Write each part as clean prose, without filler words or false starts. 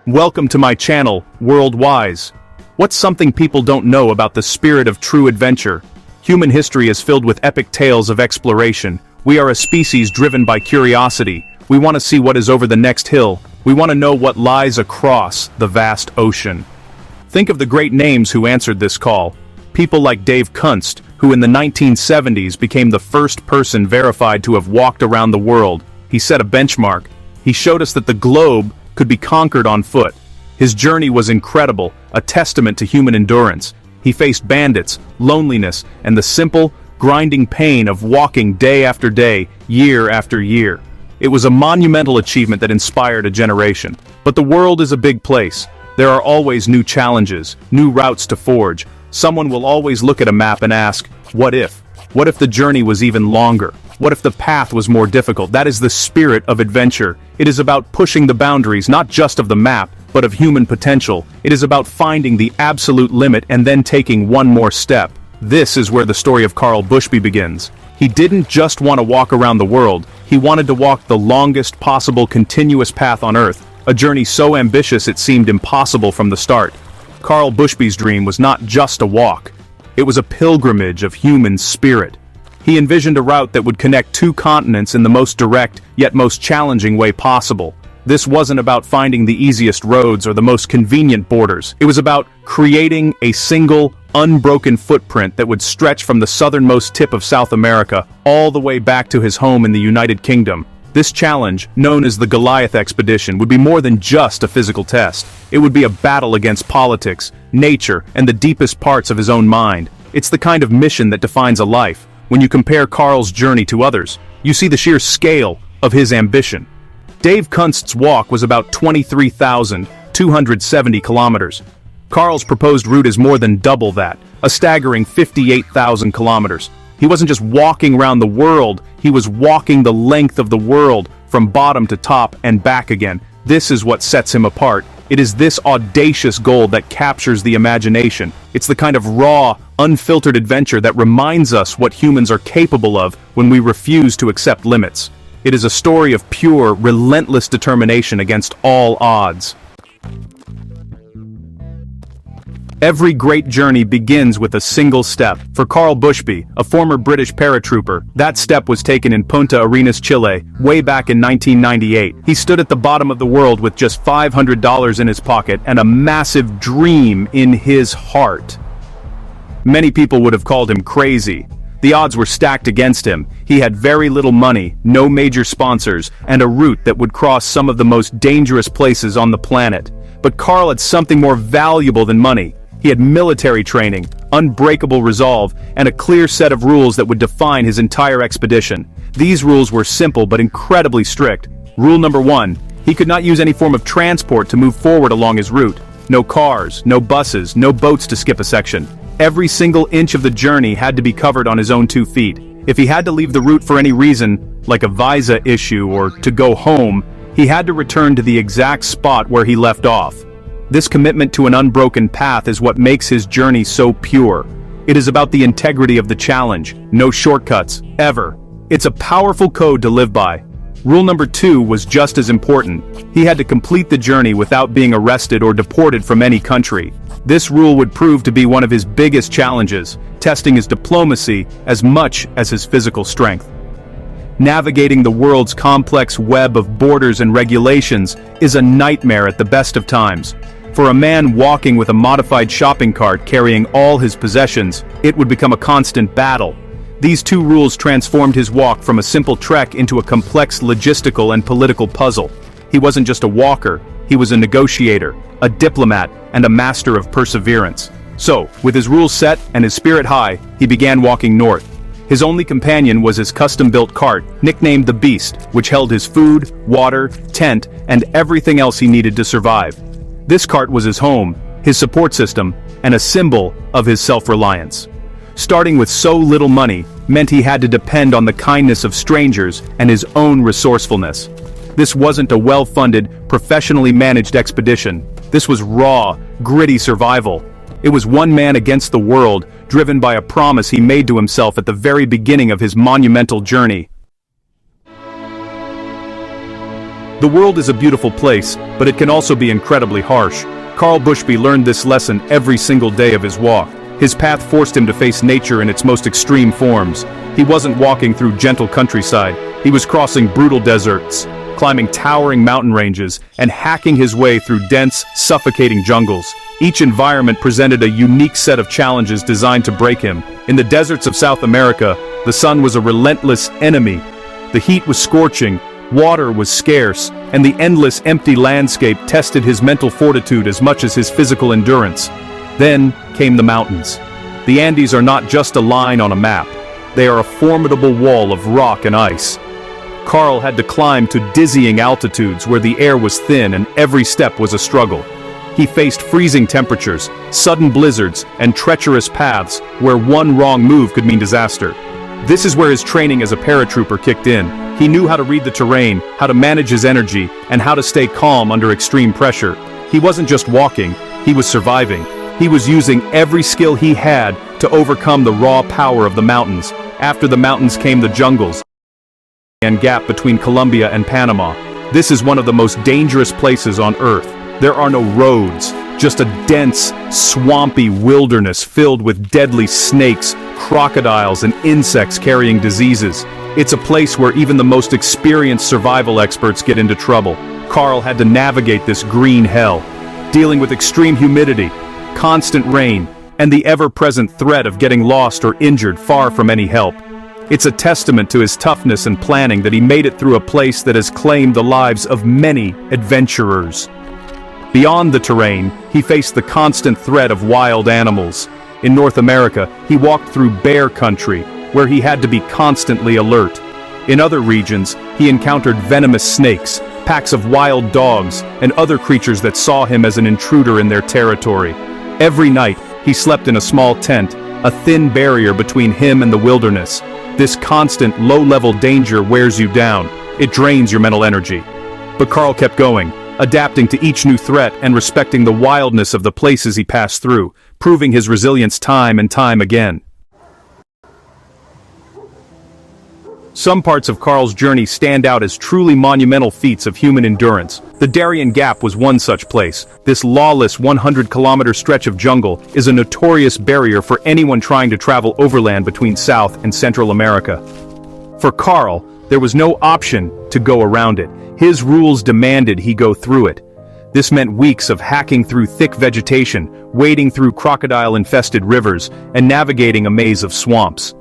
Welcome to my channel, Worldwise. What's something people don't know about the spirit of true adventure? Human history is filled with epic tales of exploration. We are a species driven by curiosity. We want to see what is over the next hill. We want to know what lies across the vast ocean. Think of the great names who answered this call. People like Dave Kunst, who in the 1970s became the first person verified to have walked around the world. He set a benchmark. He showed us that the globe could be conquered on foot. His journey was incredible, a testament to human endurance. He faced bandits, loneliness, and the simple, grinding pain of walking day after day, year after year. It was a monumental achievement that inspired a generation. But the world is a big place. There are always new challenges, new routes to forge. Someone will always look at a map and ask, what if? What if the journey was even longer? What if the path was more difficult? That is the spirit of adventure. It is about pushing the boundaries not just of the map, but of human potential. It is about finding the absolute limit and then taking one more step. This is where the story of Karl Bushby begins. He didn't just want to walk around the world, he wanted to walk the longest possible continuous path on Earth, a journey so ambitious it seemed impossible from the start. Karl Bushby's dream was not just a walk. It was a pilgrimage of human spirit. He envisioned a route that would connect two continents in the most direct, yet most challenging way possible. This wasn't about finding the easiest roads or the most convenient borders. It was about creating a single, unbroken footprint that would stretch from the southernmost tip of South America all the way back to his home in the United Kingdom. This challenge, known as the Goliath Expedition, would be more than just a physical test. It would be a battle against politics, nature, and the deepest parts of his own mind. It's the kind of mission that defines a life. When you compare Karl's journey to others, you see the sheer scale of his ambition. Dave Kunst's walk was about 23,270 kilometers. Karl's proposed route is more than double that, a staggering 58,000 kilometers. He wasn't just walking around the world, he was walking the length of the world, from bottom to top and back again. This is what sets him apart. It is this audacious goal that captures the imagination. It's the kind of raw, unfiltered adventure that reminds us what humans are capable of when we refuse to accept limits. It is a story of pure, relentless determination against all odds. Every great journey begins with a single step. For Karl Bushby, a former British paratrooper, that step was taken in Punta Arenas, Chile, way back in 1998. He stood at the bottom of the world with just $500 in his pocket and a massive dream in his heart. Many people would have called him crazy. The odds were stacked against him. He had very little money, no major sponsors, and a route that would cross some of the most dangerous places on the planet. But Karl had something more valuable than money. He had military training, unbreakable resolve, and a clear set of rules that would define his entire expedition. These rules were simple but incredibly strict. Rule number 1, he could not use any form of transport to move forward along his route. No cars, no buses, no boats to skip a section. Every single inch of the journey had to be covered on his own 2 feet. If he had to leave the route for any reason, like a visa issue or to go home, he had to return to the exact spot where he left off. This commitment to an unbroken path is what makes his journey so pure. It is about the integrity of the challenge, no shortcuts, ever. It's a powerful code to live by. Rule number 2 was just as important. He had to complete the journey without being arrested or deported from any country. This rule would prove to be one of his biggest challenges, testing his diplomacy as much as his physical strength. Navigating the world's complex web of borders and regulations is a nightmare at the best of times. For a man walking with a modified shopping cart carrying all his possessions, it would become a constant battle. These 2 rules transformed his walk from a simple trek into a complex logistical and political puzzle. He wasn't just a walker, he was a negotiator, a diplomat, and a master of perseverance. So, with his rules set and his spirit high, he began walking north. His only companion was his custom-built cart, nicknamed the Beast, which held his food, water, tent, and everything else he needed to survive. This cart was his home, his support system, and a symbol of his self-reliance. Starting with so little money meant he had to depend on the kindness of strangers and his own resourcefulness. This wasn't a well-funded, professionally managed expedition. This was raw, gritty survival. It was one man against the world, driven by a promise he made to himself at the very beginning of his monumental journey. The world is a beautiful place, but it can also be incredibly harsh. Karl Bushby learned this lesson every single day of his walk. His path forced him to face nature in its most extreme forms. He wasn't walking through gentle countryside. He was crossing brutal deserts, climbing towering mountain ranges, and hacking his way through dense, suffocating jungles. Each environment presented a unique set of challenges designed to break him. In the deserts of South America, the sun was a relentless enemy. The heat was scorching, water was scarce, and the endless empty landscape tested his mental fortitude as much as his physical endurance. Then came the mountains. The Andes are not just a line on a map. They are a formidable wall of rock and ice. Karl had to climb to dizzying altitudes where the air was thin and every step was a struggle. He faced freezing temperatures, sudden blizzards, and treacherous paths where one wrong move could mean disaster. This is where his training as a paratrooper kicked in. He knew how to read the terrain, how to manage his energy, and how to stay calm under extreme pressure. He wasn't just walking, he was surviving. He was using every skill he had to overcome the raw power of the mountains. After the mountains came the jungles and gap between Colombia and Panama. This is one of the most dangerous places on Earth. There are no roads, just a dense, swampy wilderness filled with deadly snakes, crocodiles, and insects carrying diseases. It's a place where even the most experienced survival experts get into trouble. Karl had to navigate this green hell, dealing with extreme humidity, constant rain, and the ever-present threat of getting lost or injured far from any help. It's a testament to his toughness and planning that he made it through a place that has claimed the lives of many adventurers. Beyond the terrain, he faced the constant threat of wild animals. In North America, he walked through bear country, where he had to be constantly alert. In other regions, he encountered venomous snakes, packs of wild dogs, and other creatures that saw him as an intruder in their territory. Every night, he slept in a small tent, a thin barrier between him and the wilderness. This constant, low-level danger wears you down. It drains your mental energy. But Karl kept going, adapting to each new threat and respecting the wildness of the places he passed through, proving his resilience time and time again. Some parts of Karl's journey stand out as truly monumental feats of human endurance. The Darien Gap was one such place. This lawless 100-kilometer stretch of jungle is a notorious barrier for anyone trying to travel overland between South and Central America. For Karl, there was no option to go around it. His rules demanded he go through it. This meant weeks of hacking through thick vegetation, wading through crocodile-infested rivers, and navigating a maze of swamps.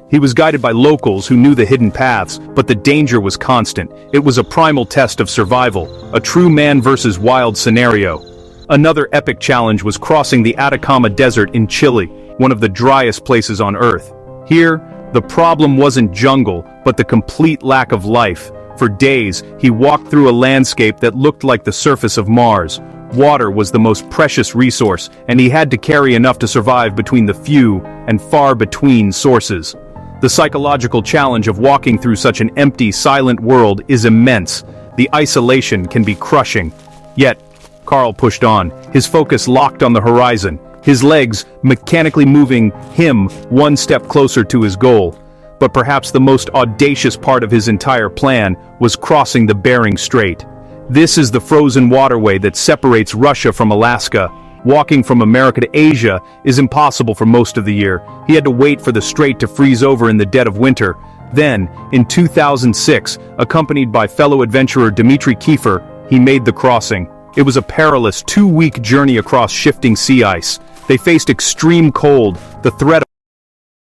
He was guided by locals who knew the hidden paths, but the danger was constant. It was a primal test of survival, a true man versus wild scenario. Another epic challenge was crossing the Atacama Desert in Chile, one of the driest places on Earth. Here, the problem wasn't jungle, but the complete lack of life. For days, he walked through a landscape that looked like the surface of Mars. Water was the most precious resource, and he had to carry enough to survive between the few and far between sources. The psychological challenge of walking through such an empty, silent world is immense. The isolation can be crushing. Yet, Karl pushed on, his focus locked on the horizon, his legs mechanically moving him one step closer to his goal. But perhaps the most audacious part of his entire plan was crossing the Bering Strait. This is the frozen waterway that separates Russia from Alaska. Walking from America to Asia is impossible for most of the year. He had to wait for the strait to freeze over in the dead of winter. Then, in 2006, accompanied by fellow adventurer Dmitry Kiefer, he made the crossing. It was a perilous 2-week journey across shifting sea ice. They faced extreme cold, the threat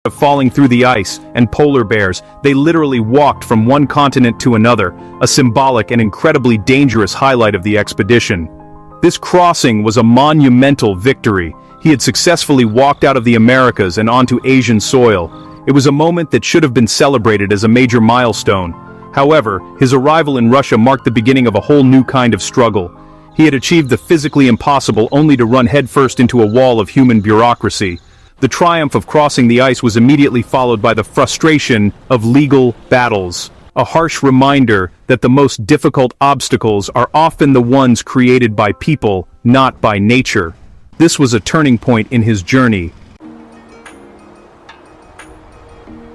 of falling through the ice, and polar bears. They literally walked from one continent to another, a symbolic and incredibly dangerous highlight of the expedition. This crossing was a monumental victory. He had successfully walked out of the Americas and onto Asian soil. It was a moment that should have been celebrated as a major milestone. However, his arrival in Russia marked the beginning of a whole new kind of struggle. He had achieved the physically impossible only to run headfirst into a wall of human bureaucracy. The triumph of crossing the ice was immediately followed by the frustration of legal battles. A harsh reminder that the most difficult obstacles are often the ones created by people, not by nature. This was a turning point in his journey.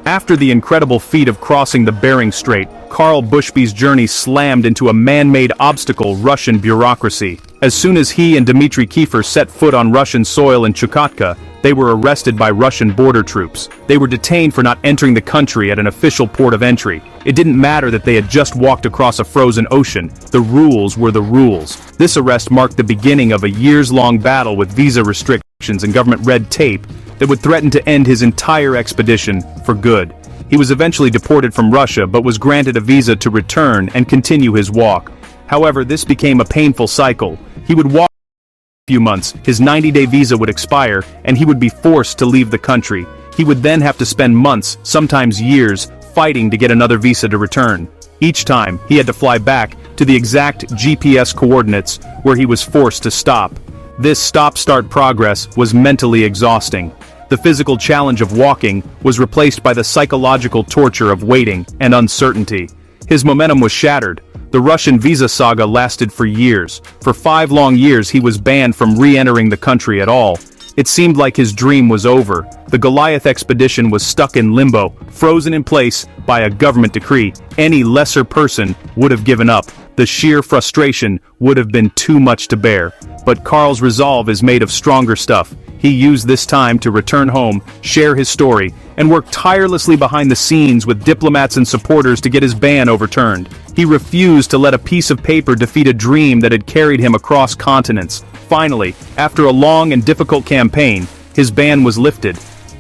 After the incredible feat of crossing the Bering Strait, Karl Bushby's journey slammed into a man-made obstacle: Russian bureaucracy. As soon as he and Dmitry Kiefer set foot on Russian soil in Chukotka, they were arrested by Russian border troops. They were detained for not entering the country at an official port of entry. It didn't matter that they had just walked across a frozen ocean. The rules were the rules. This arrest marked the beginning of a years-long battle with visa restrictions and government red tape that would threaten to end his entire expedition for good. He was eventually deported from Russia but was granted a visa to return and continue his walk. However, this became a painful cycle. He would walk for a few months, his 90-day visa would expire, and he would be forced to leave the country. He would then have to spend months, sometimes years, fighting to get another visa to return. Each time, he had to fly back to the exact GPS coordinates where he was forced to stop. This stop-start progress was mentally exhausting. The physical challenge of walking was replaced by the psychological torture of waiting and uncertainty. His momentum was shattered. The Russian visa saga lasted for years. For 5 long years he was banned from re-entering the country at all. It seemed like his dream was over. The Goliath expedition was stuck in limbo, frozen in place by a government decree. Any lesser person would have given up. The sheer frustration would have been too much to bear. But Karl's resolve is made of stronger stuff. He used this time to return home, share his story, and work tirelessly behind the scenes with diplomats and supporters to get his ban overturned. He refused to let a piece of paper defeat a dream that had carried him across continents. Finally, after a long and difficult campaign, his ban was lifted.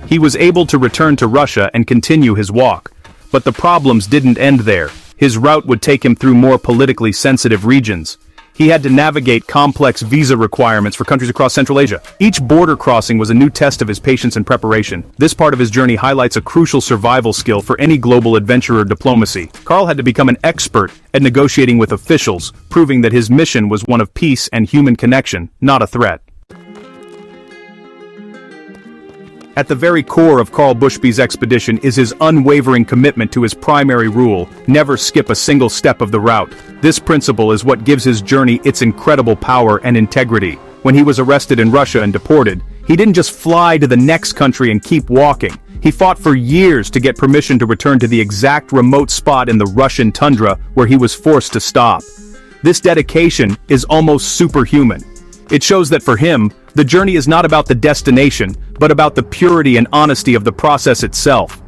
He was able to return to Russia and continue his walk. But the problems didn't end there. His route would take him through more politically sensitive regions. He had to navigate complex visa requirements for countries across Central Asia. Each border crossing was a new test of his patience and preparation. This part of his journey highlights a crucial survival skill for any global adventure or diplomacy. Karl had to become an expert at negotiating with officials, proving that his mission was one of peace and human connection, not a threat. At the very core of Karl Bushby's expedition is his unwavering commitment to his primary rule: never skip a single step of the route. This principle is what gives his journey its incredible power and integrity. When he was arrested in Russia and deported, he didn't just fly to the next country and keep walking. He fought for years to get permission to return to the exact remote spot in the Russian tundra where he was forced to stop. This dedication is almost superhuman. It shows that for him, the journey is not about the destination, but about the purity and honesty of the process itself.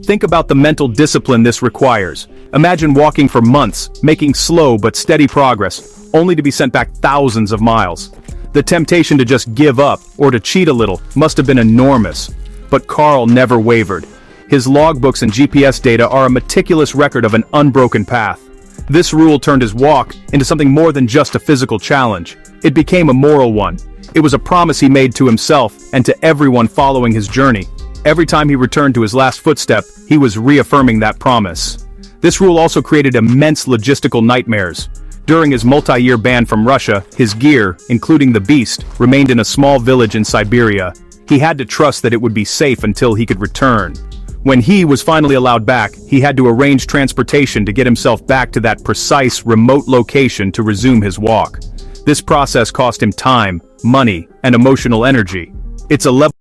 Think about the mental discipline this requires. Imagine walking for months, making slow but steady progress, only to be sent back thousands of miles. The temptation to just give up, or to cheat a little, must have been enormous. But Karl never wavered. His logbooks and GPS data are a meticulous record of an unbroken path. This rule turned his walk into something more than just a physical challenge. It became a moral one. It was a promise he made to himself and to everyone following his journey. Every time he returned to his last footstep, he was reaffirming that promise. This rule also created immense logistical nightmares. During his multi-year ban from Russia, his gear, including the beast, remained in a small village in Siberia. He had to trust that it would be safe until he could return. When he was finally allowed back, he had to arrange transportation to get himself back to that precise, remote location to resume his walk. This process cost him time, money, and emotional energy. It's a level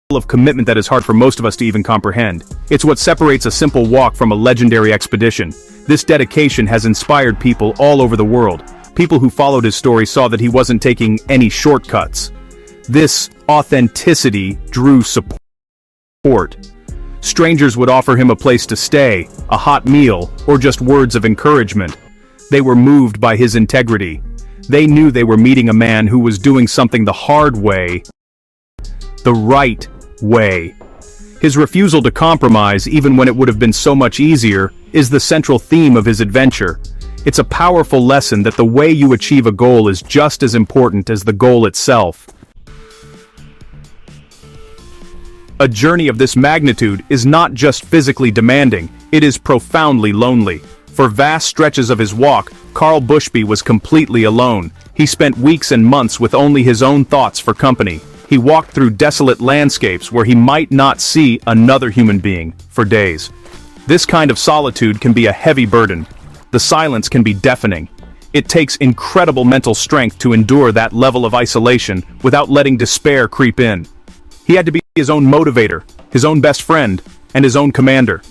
of commitment that is hard for most of us to even comprehend. It's what separates a simple walk from a legendary expedition. This dedication has inspired people all over the world. People who followed his story saw that he wasn't taking any shortcuts. This authenticity drew support. Strangers would offer him a place to stay, a hot meal, or just words of encouragement. They were moved by his integrity. They knew they were meeting a man who was doing something the hard way, the right way. His refusal to compromise, even when it would have been so much easier, is the central theme of his adventure. It's a powerful lesson that the way you achieve a goal is just as important as the goal itself. A journey of this magnitude is not just physically demanding, it is profoundly lonely. For vast stretches of his walk, Karl Bushby was completely alone. He spent weeks and months with only his own thoughts for company. He walked through desolate landscapes where he might not see another human being for days. This kind of solitude can be a heavy burden. The silence can be deafening. It takes incredible mental strength to endure that level of isolation without letting despair creep in. He had to be his own motivator, his own best friend, and his own commander.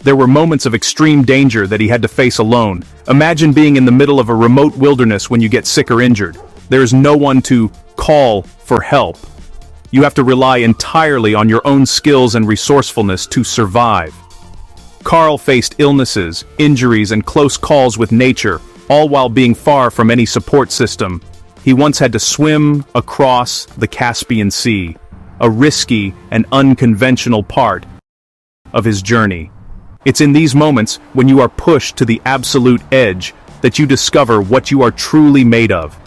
There were moments of extreme danger that he had to face alone. Imagine being in the middle of a remote wilderness when you get sick or injured. There is no one to call for help. You have to rely entirely on your own skills and resourcefulness to survive. Karl faced illnesses, injuries, and close calls with nature, all while being far from any support system. He once had to swim across the Caspian Sea, a risky and unconventional part of his journey. It's in these moments, when you are pushed to the absolute edge, that you discover what you are truly made of.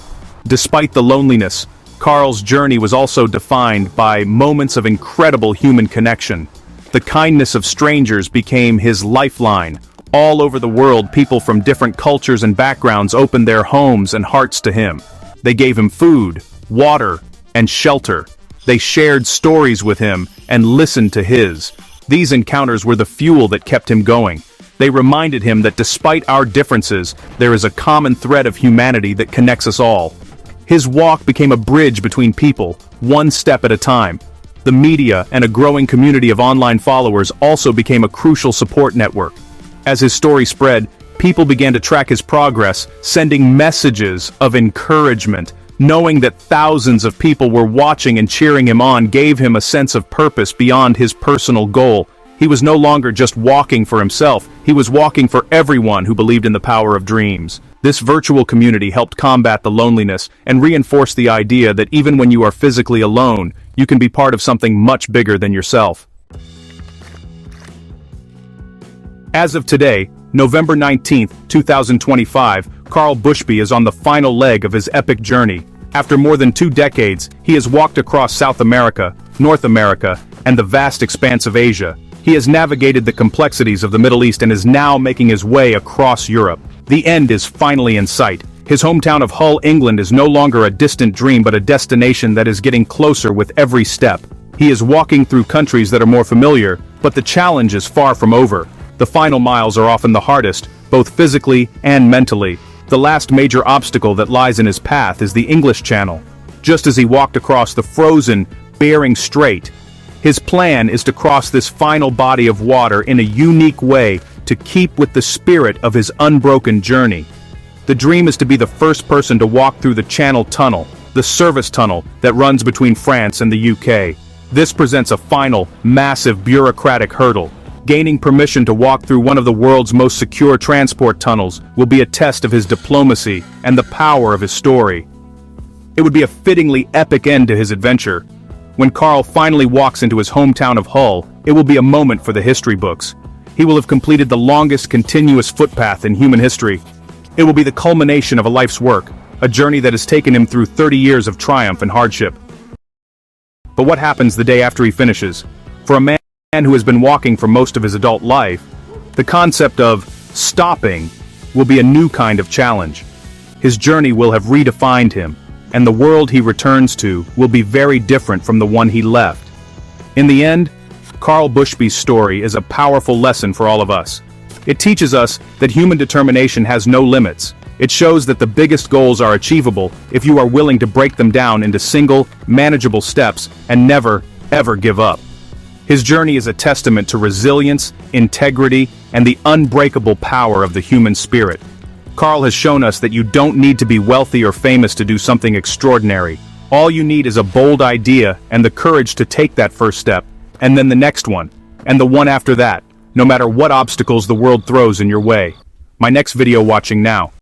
Despite the loneliness, Karl's journey was also defined by moments of incredible human connection. The kindness of strangers became his lifeline. All over the world, people from different cultures and backgrounds opened their homes and hearts to him. They gave him food, water, and shelter. They shared stories with him and listened to his. These encounters were the fuel that kept him going. They reminded him that despite our differences, there is a common thread of humanity that connects us all. His walk became a bridge between people, one step at a time. The media and a growing community of online followers also became a crucial support network. As his story spread, people began to track his progress, sending messages of encouragement. Knowing that thousands of people were watching and cheering him on gave him a sense of purpose beyond his personal goal. He was no longer just walking for himself, he was walking for everyone who believed in the power of dreams. This virtual community helped combat the loneliness and reinforce the idea that even when you are physically alone, you can be part of something much bigger than yourself. As of today, November 19, 2025, Karl Bushby is on the final leg of his epic journey. After more than 2 decades, he has walked across South America, North America, and the vast expanse of Asia. He has navigated the complexities of the Middle East and is now making his way across Europe. The end is finally in sight. His hometown of Hull, England is no longer a distant dream but a destination that is getting closer with every step. He is walking through countries that are more familiar, but the challenge is far from over. The final miles are often the hardest, both physically and mentally. The last major obstacle that lies in his path is the English Channel. Just as he walked across the frozen Bering Strait, his plan is to cross this final body of water in a unique way to keep with the spirit of his unbroken journey. The dream is to be the first person to walk through the Channel Tunnel, the service tunnel that runs between France and the UK. This presents a final, massive bureaucratic hurdle. Gaining permission to walk through one of the world's most secure transport tunnels will be a test of his diplomacy and the power of his story. It would be a fittingly epic end to his adventure. When Karl finally walks into his hometown of Hull, it will be a moment for the history books. He will have completed the longest continuous footpath in human history. It will be the culmination of a life's work, a journey that has taken him through 30 years of triumph and hardship. But what happens the day after he finishes? For a man who has been walking for most of his adult life, the concept of stopping will be a new kind of challenge. His journey will have redefined him, and the world he returns to will be very different from the one he left. In the end, Karl Bushby's story is a powerful lesson for all of us. It teaches us that human determination has no limits. It shows that the biggest goals are achievable if you are willing to break them down into single, manageable steps and never, ever give up. His journey is a testament to resilience, integrity, and the unbreakable power of the human spirit. Karl has shown us that you don't need to be wealthy or famous to do something extraordinary. All you need is a bold idea and the courage to take that first step, and then the next one, and the one after that, no matter what obstacles the world throws in your way. My next video watching now.